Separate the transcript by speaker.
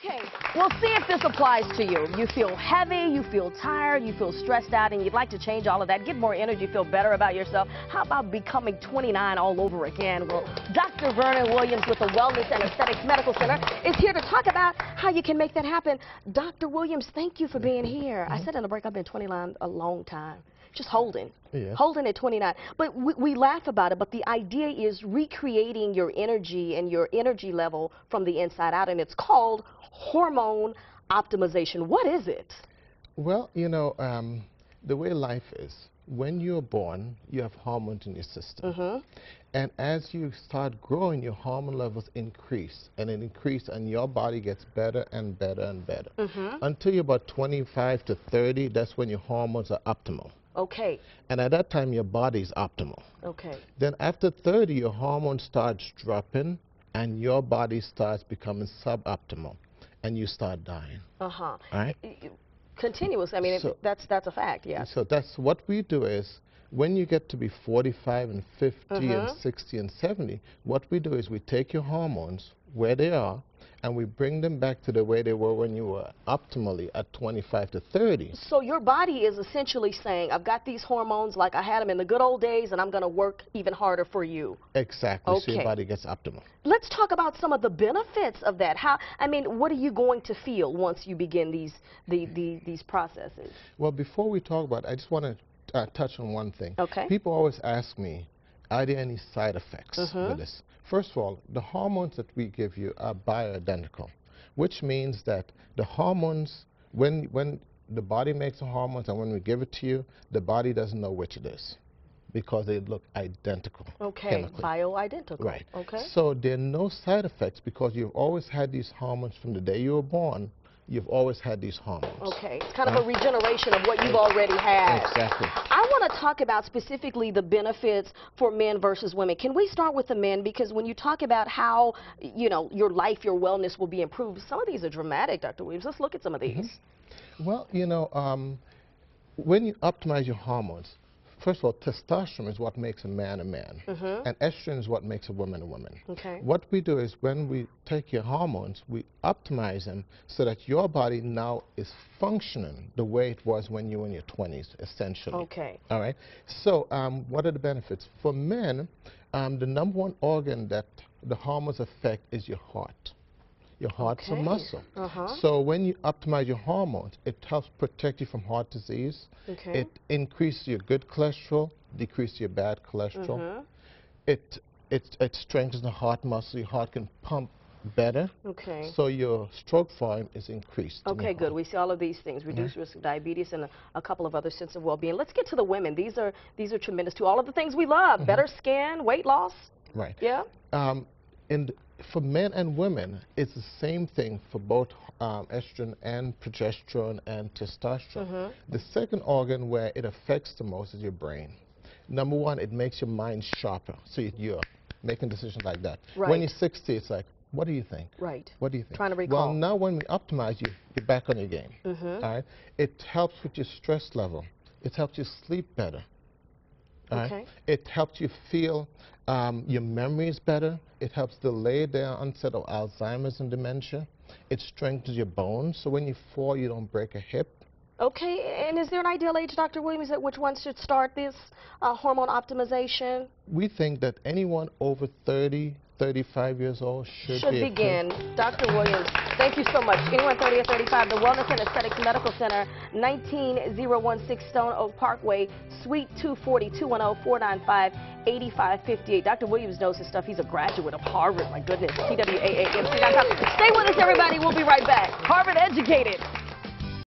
Speaker 1: Okay, well, see if this applies to you. You feel heavy, you feel tired, you feel stressed out, and you'd like to change all of that, get more energy, feel better about yourself. How about becoming 29 all over again? Well, Dr. Vernon Williams with the Wellness and Aesthetics Medical Center is here to talk about how you can make that happen. Dr. Williams, thank you for being here. I said in the break, I've been 29 a long time. Just holding at 29. But we laugh about it, but the idea is recreating your energy and your energy level from the inside out, and it's called hormone optimization. What is it?
Speaker 2: Well, you know, the way life is, when you're born, you have hormones in your system. And as you start growing, your hormone levels increase, and your body gets better and better and better. Until you're about 25 to 30, that's when your hormones are optimal.
Speaker 1: Okay.
Speaker 2: And at that time, your body's optimal.
Speaker 1: Okay.
Speaker 2: Then after 30, your hormone starts dropping, and your body starts becoming suboptimal, and you start dying. All right?
Speaker 1: Continuous. I mean,
Speaker 2: so,
Speaker 1: that's a fact, yeah.
Speaker 2: So that's what we do is, when you get to be 45 and 50 and 60 and 70, what we do is we take your hormones where they are, and we bring them back to the way they were when you were optimally at 25 to 30.
Speaker 1: So your body is essentially saying, I've got these hormones like I had them in the good old days, and I'm going to work even harder for you.
Speaker 2: Exactly.
Speaker 1: Okay.
Speaker 2: So your body gets optimal.
Speaker 1: Let's talk about some of the benefits of that. I mean, what are you going to feel once you begin these processes?
Speaker 2: Well, before we talk about it, I just want to touch on one thing.
Speaker 1: Okay.
Speaker 2: People always ask me, are there any side effects with this? First of all, the hormones that we give you are bioidentical, which means that the hormones, when the body makes the hormones and when we give it to you, the body doesn't know which it is because they look identical.
Speaker 1: Okay,
Speaker 2: chemically.
Speaker 1: Bioidentical.
Speaker 2: Right.
Speaker 1: Okay.
Speaker 2: So there are no side effects because you've always had these hormones from the day you were born. You've always had these hormones.
Speaker 1: Okay, it's kind of a regeneration of what you've already had.
Speaker 2: Exactly.
Speaker 1: I want to talk about specifically the benefits for men versus women. Can we start with the men? Because when you talk about how, you know, your life, your wellness will be improved, some of these are dramatic, Dr. Williams. Let's look at some of these.
Speaker 2: Well, you know, when you optimize your hormones, first of all, testosterone is what makes a man, and estrogen is what makes a woman.
Speaker 1: Okay.
Speaker 2: What we do is when we take your hormones, we optimize them so that your body now is functioning the way it was when you were in your 20s, essentially.
Speaker 1: Okay.
Speaker 2: All right. So what are the benefits? For men, the #1 organ that the hormones affect is your heart. Your heart's a muscle. So when you optimize your hormones, it helps protect you from heart disease.
Speaker 1: Okay.
Speaker 2: It increases your good cholesterol, decreases your bad cholesterol. It strengthens the heart muscle. Your heart can pump better.
Speaker 1: Okay.
Speaker 2: So your stroke volume is increased.
Speaker 1: Okay, good. We see all of these things. Reduce risk of diabetes and a couple of other sense of well-being. Let's get to the women. These are tremendous too. All of the things we love. Better skin, weight loss.
Speaker 2: Right.
Speaker 1: Yeah.
Speaker 2: For men and women, it's the same thing for both estrogen and progesterone and testosterone. The second organ where it affects the most is your brain. #1, it makes your mind sharper, so you're making decisions like that.
Speaker 1: Right.
Speaker 2: When you're 60, it's like, what do you think?
Speaker 1: Right.
Speaker 2: What do you think?
Speaker 1: Trying to recall.
Speaker 2: Well, now when we optimize you, you're back on your game. All right? It helps with your stress level. It helps you sleep better.
Speaker 1: Okay.
Speaker 2: It helps you feel your memory is better. It helps delay the onset of Alzheimer's and dementia. It strengthens your bones, so when you fall, you don't break a hip.
Speaker 1: Okay, and is there an ideal age, Dr. Williams, at which one should start this hormone optimization?
Speaker 2: We think that anyone over 30, 35 years old should
Speaker 1: begin. Dr. Williams, thank you so much. Anyone 30 or 35, the Wellness and Aesthetics Medical Center, 19016 Stone Oak Parkway, Suite 240, 210-495-8558. Dr. Williams knows his stuff. He's a graduate of Harvard. My goodness. TWAAMC.com. Stay with us, everybody. We'll be right back. Harvard educated.